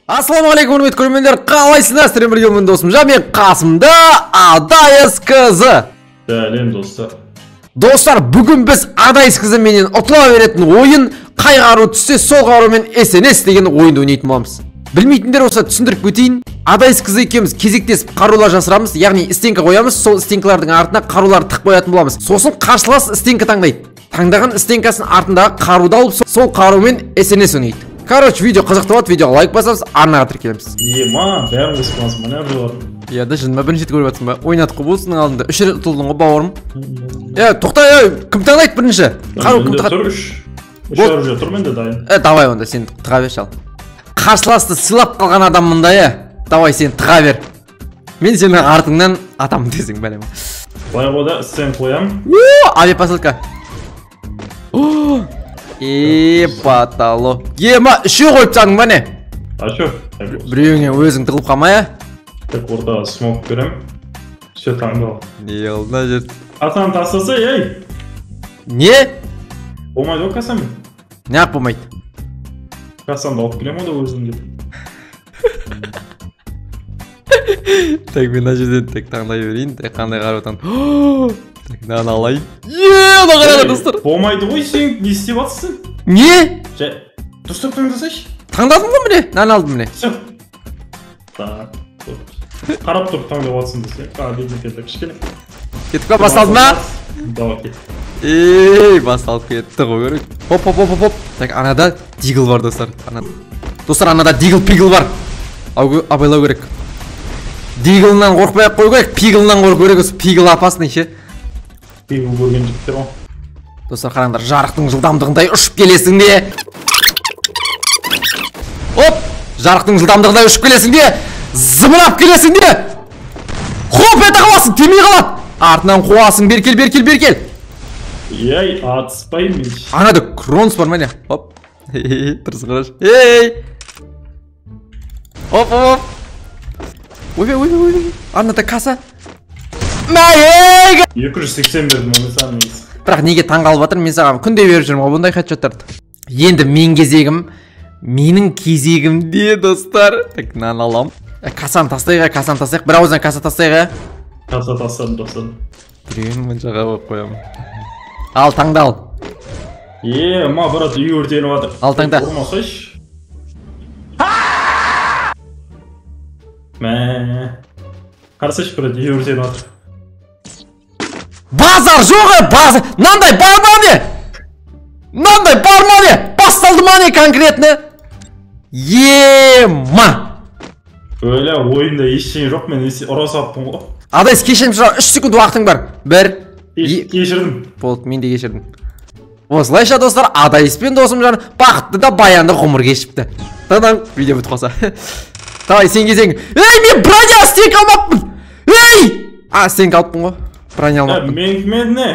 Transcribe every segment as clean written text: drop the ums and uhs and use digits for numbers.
Ассалаумағалейкум құрметті көрермендер, қалайсыздар? Сіздермен бірге мен досым Жамин, қасымда Адайс қызы. Сәлем достар. Достар, бүгін біз Адайс қызы менен ұтыла беретін ойын қай қару түссе сол қарумен СНС деген ойынды ойнайтын боламыз. Білмейтіндер болса түсіндіріп өтейін. Адайс қызы екеуміз кезектесіп қарулар жасырамыз, яғни стенка қоямыз, сол стенкалардың артына қарулар тық қоятын боламыз. Сосын қарсылас стенка таңдайды. Таңдаған стенкасын артындағы қаруды алып, сол қарумен СНС ойнайды. Короче, видео қызықты болады, видеоға лайк басамыз, арнаға тіркелеміз. Ема, бәрін қосқансың, мына бір. Я да жынма бірінші рет көріп жатсың ба? Ойнадық қой болсының алдында. 3 рет ұтылдың ғой бауырым. Тоқта, кім таңдайды бірінші? Қару кім тығады? Үш оружие тұр менде дайын. Давай онда сен тыға бер шал. Қарсыласты сыйлап қалған адам мұнда, давай сен тыға бер. Мен сенің артыңнан атамын десең бәлем. Былай қойда сен қоям. Авиапосылка. Патало. Ема, үші қойып саңың ба не? Ашу. Біреуіңе өзің тығылып қалмай, Так орта смок берем. Все таңдал. Не олна жерді. Асан тастаса, ей! Не? Болмайды о касам? Не ақ болмайды? Касамды алып келем ода өзің деп. Так, мен жерден тек таңдай берейін, тек қандай қару таңдай. Так, наны алайын. Оны қарады достар. Болмайды ғой, сен не істеп атсың? Не? Дұрыстап таңдасайшы. Таңдадым ғой міне, наны алдым міне. Все. Так, қарап тұрып таңдап атсың десе. Бейді кетті кішкене. Кетіп қа, басталды ма? Давай кет. Басталып кетті ғой көрек. Хоп. Так, анада дигл бар достар. Достар, анада дигл-пигл бар. Абайлау керек. Диглынан қорқпай қой керек, пиглынан қорқ керек. Пигл опасный ше. Пигл көрген жіктер ғой. Достар, қараңдар, жарықтың жылдамдығындай ұшып келесің де. Оп, жарықтың жылдамдығындай ұшып келесің де. Зымырап келесің де. Хоп, еті қаласың, темей қалады. Артынан қуасың, беркел. Ей, атыспай мен. Анада кронс бар мәне. Оп. Тұрсы қараш. Ей. Оп. Ой. Анада каса. Мәйег. 280 бердім, оны саған негіз. Бірақ неге таңғалып жатыр, мен саған күнде беріп жүрмін ғой бұндай хедшоттарды. Енді менің кезегімде достар. Так, нан алам. Касаны тастайық, бір ауыздан каса тастайық. Каса тастадым. Біреуін мұншаға қойып қоямын. Ал, таңдал. Ма, брат, үй өртеніп жатыр. Ал, таңда. Ұрмасайшы. Қарсайшы, брат, үй өртеніп жатыр. Базар жоғы, базар! Нандай бар ма не? Басталды ма не конкретно? Ема! Өлі, ойында ештеңе жоқ, мен ұра саппын ғой. Адайс, кешірім сұра, 3 секунд уақытың бар. Кешірдім. Болды, мен де кешірдім. Осылайша достар, Адайспен досым жаны бақытты да баянды ғұмыр кешіпті. Тадан, видео бұт қалса. Давай, сен кезең. Мен броня стенк алмаппын! Стенк алыппын ғой. Броня алмаппын. Мен не?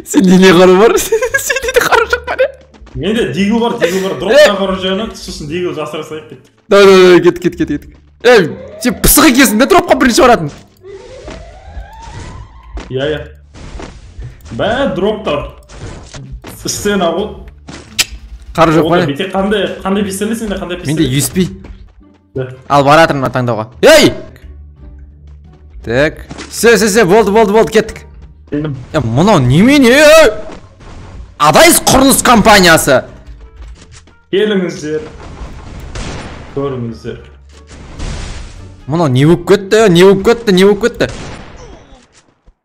Сенде не қару бар? Сенде де қару жоқ бар? Менде дигл бар. Дропта қару жағына, сосын дигл жасыра сайып кетті. Давай, кет. Сен пысық екесің, не дропқа бірінші баратын? Я. Дроптар. Сцена ғой. Қару жоқ бар? Бете қандай пистолет сенде, қандай пистолет? Менде USP. Ал баратырмын таңдауға. Так. Все, болды, кеттік. Мұнау немене? Адайс құрылыс компаниясы. Келіңіздер. Көріңіздер. Мұнау не болып кетті?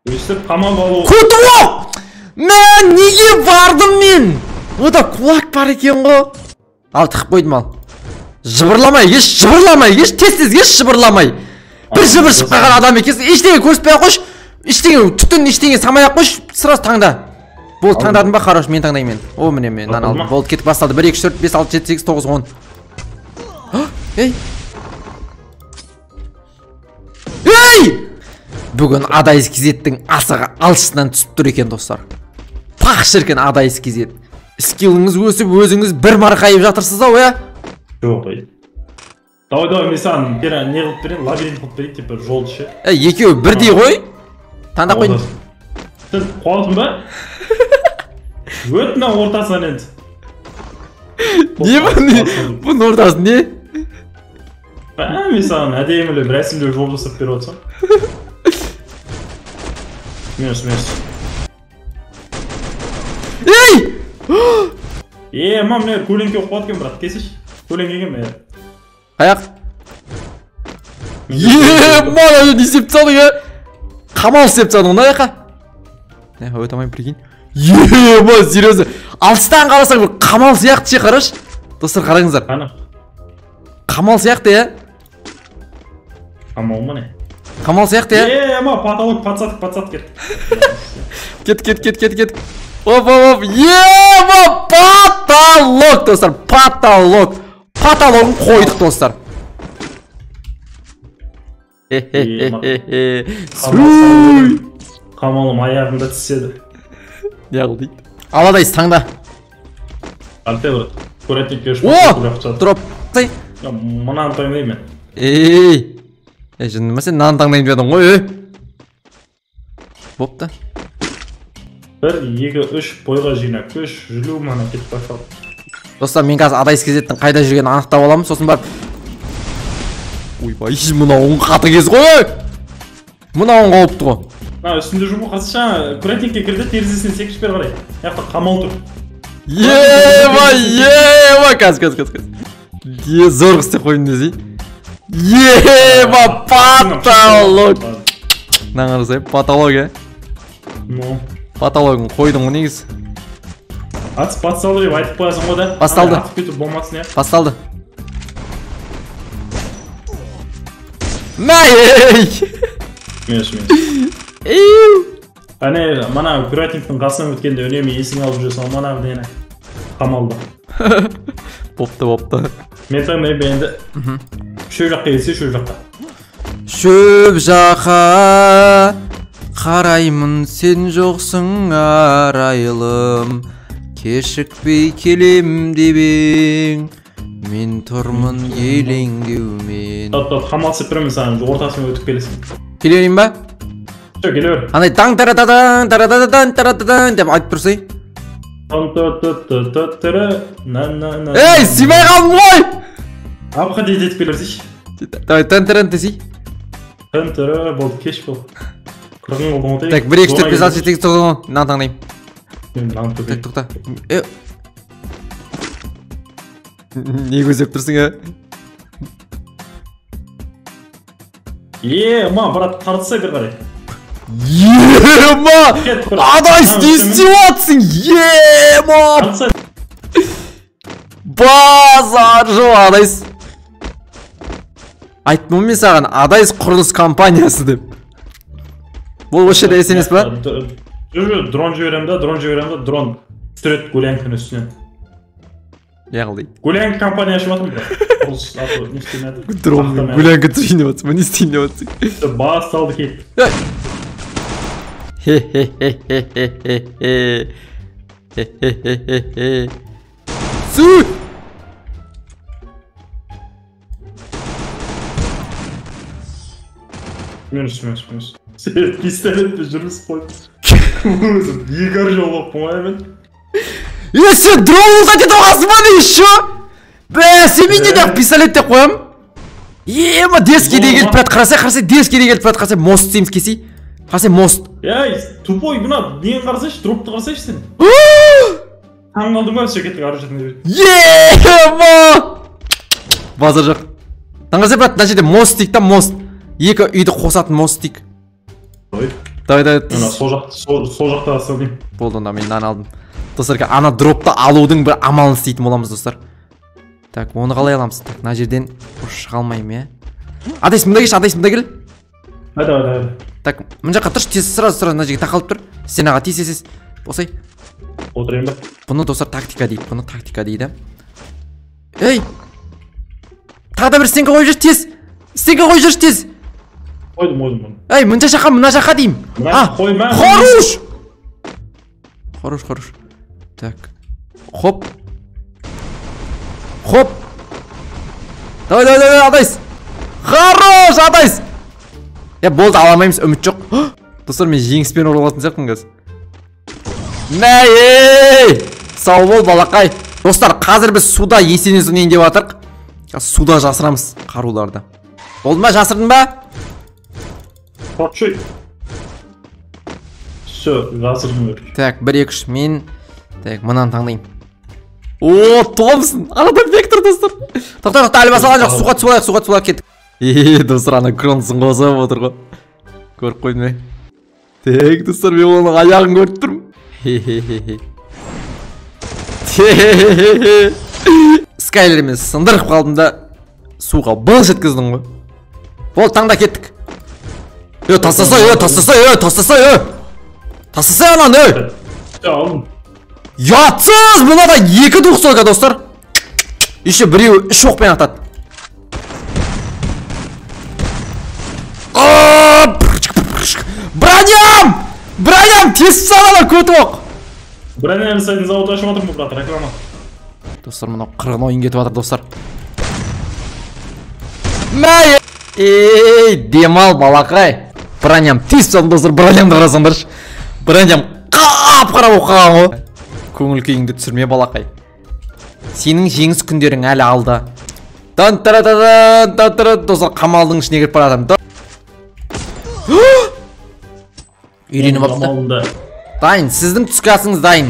Өстіп қамап алу. Күтіп! Мен неге бардым мен? Ода кулак бар екен ғой. Ал, тықып қойдым ал. Жыбырламай, тез жыбырламай. Бір жыбыр шып қаған адам екесін, ештеңе көріспей қойш, ештеңе самай ақ қойш, сырас таңда. Болды, таңдадым ба, қараш, мен таңдаймен. О, міне мен, нан алдым. Болды, кетіп басталды. 1, 2, 4, 5, 6, 7, 8, 9, 10. Бүгін Адайс кезеттің асығы алшысынан түсіп тұр екен, достар. Пақ шіркен Адайс кезет. Скилліңіз өсіп, өзіңіз бір марқайып жатырсыз ау, Жоқ, Давай, мен саған не қылып берейін, лабиринт қылып берейін, типа жол ше. Екеуі бірдей ғой? Таңда қойын. Сен қуалтын ба? Өтіна ортасынан енді. Не бұның ортасы не? Мен саған әдемілеп рәсімдеу жол жасап беріп отырсам. Минус. Ей! Мам, мен көлеңке оқып аткен, брат, кесеш. Көлеңкеге мен. Аяқ. Мана не істеп тастадың, қамал істеп тастадың, аяққа. Өте алмайым, прикинь. Серьезно. Алыстан қарасаң бір қамал сияқты ше, қараш. Достар, қараңыздар. Қамал сияқты, Қамал ма не? Қамал сияқты, Ма, потолок подсат Кет. Оп. Ма, потолок, достар, потолок. Потологын қойдық, достар. Қамалым аяғында түседі. Не қыл дейді? Аладайыз таңда. Алтай брат. Куратник кеш. Дроп. Мынаны таңдаймын. Жынды ма сен нан таңдайын дедің ғой, Бопты. 1, 2, 3 бойға жинап, көш, жүлу мана кетіп башалды. Достар, мен қазір адайс кезеттің қайда жүргенін анықтап аламын, сосын барып. Ойбай, мынауың қаты кез ғой! Мынауың қауыпты ғой. Үстінде жұмы қасыша, куратникке кірді, терезесінен секшіп бер қарай. Яқта қамал тұр. Каз. Зорғы істе қойын дезей. Потолок. Мына қарасай, потолок, Потологын қойдың ғой негіз. Басталды деп айтып қоясың ғой да. Басталды. Атып кетіп болмасын, Басталды. Мәй! Әне, мана куратниктің қасынан өткенде өнеме есің алып жүрсің, мана дені қамалды. Бопты. Мен таңдайым енді. Шөп жаққа келсе, шөп жаққа. Шөп жаққа қараймын, сен жоқсың арайлым. Кешікпей келем дебең, мен тұрмын елеңдеумен. Қамал сепіремін саған, ортасымен өтіп келесің. Келерейін ба? Жоқ, келер. Андай таң-тарададың деп айтып тұрсай. Ей, симай қалым ғой! Апқа дейт етіп келерсейші. Давай, тән-тәрін тесей. Тән-тәрі болды, кеш бол. Қырғын болдың отайық. Так, 1, 2, 4, 5, 6, 7, 8, 9, 10. Нан таңдайым. Так, тоқта. Не көзеп тұрсың, ма, брат, тартысай бер қарай. Ма! Адайс, не істеватсың? Ма! Базар жо, Адайс. Айттым мен саған, Адайс құрылыс компаниясы деп. Бұл өші де есенес ба? Дрон жіберем да, дрон түсірет Гулянкін үстінен. Яғыл дейді. Гулянк компания ашып атым, дрон Гулянкін түсірейін деп атсың, не істейін деп атсың? Бас салды кет. Су! Минус. Пистолетті жүрміз қойды. Егер жол болып қоймен. Сен дрон ұлғат етіп аласың ба не еще? Сен мен не пистолетте қоям? Ма деске де келіп бәрді қарасай, деске де келіп бәрді қарасай, мост дейміз кесей. Қарасай, мост. Тупой, бұна нең қарасайшы, дропты қарасайшы сен. Таң қалдың ба, все кеттік ары жатын деп. Ма! Базар жоқ. Таң қарасай, брат, мына жерде мост дейік та, мост. Екі үйді қосатын мост дейік. Давай. Сол жақта асылдың. Болды, онда мен нан алдым. Достар, ана дропты алудың бір амалын істейтін боламыз, достар. Так, оны қалай аламыз? Так, мына жерден ұршы қалмайым, Адайс, мұнда кел, Айда. Так, мұн жаққа тұрш, тез сразу мына жерге тақалып тұр. Сен аға тез. Босай. Отырайын ба? Бұны, достар, тактика дейді. Ей! Тағы да бір стенка қойып жүр, тез! Қойдым. Ей, мұнша жаққа, мына жаққа дейм. Хорош. Так. Хоп. Давай, Адайс. Хорош, Адайс. Болды, аламаймыз, үміт жоқ. Достар, мен жеңіспен оралатын сияқтым қазір. Сау бол, балақай. Достар, қазір біз суда есенесінен деп жатырық. Суда жасырамыз қаруларды. Болды ма, жасырдың ба? Тапшой. Все, жасырдым бер. Так, 1 2 3 мен так, мынаны таңдайын. О, Томпсон. Арада Вектор достар. Тоқта, әлі басалған жоқ. Суға түсіп алайық, кеттік. Достар, ана Кронсон қосып отыр ғой. Көріп қойдың бе? Так, достар, мен оның аяғын көріп тұрмын. Скайлер мен сындырып қалдым да суға былш еткіздің ғой. Бол, таңда кеттік. Тастасай ананы. Ятсыз, мынада 2 двухсотка достар. Еще біреу 3 оқпен атады. Броням, тесіп салады көті оқ. Броням сайдың заводы ашып отырмын, брат, реклама. Достар, мынау қырғын ойын кетіп жатыр, достар. Мәй! Ей, демал балақай. Броням тесіп салдым, достар, бронямды қарасаңдаршы. Броням қап-қара болып қалған ғой. Көңіл күйіңді түсірме балақай. Сенің жеңіс күндерің әлі алда. Достар, қамалдың ішіне кіріп бара жатырмын. Үйреніп алыпты. Дайын, сіздің түскі асыңыз дайын.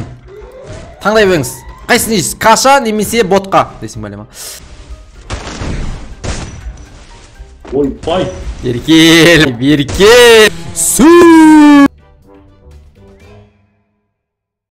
Таңдай беріңіз. Қайсысын жейсіз? Каша немесе ботқа десің бәле ма? Ой, бай. Беркел. Су!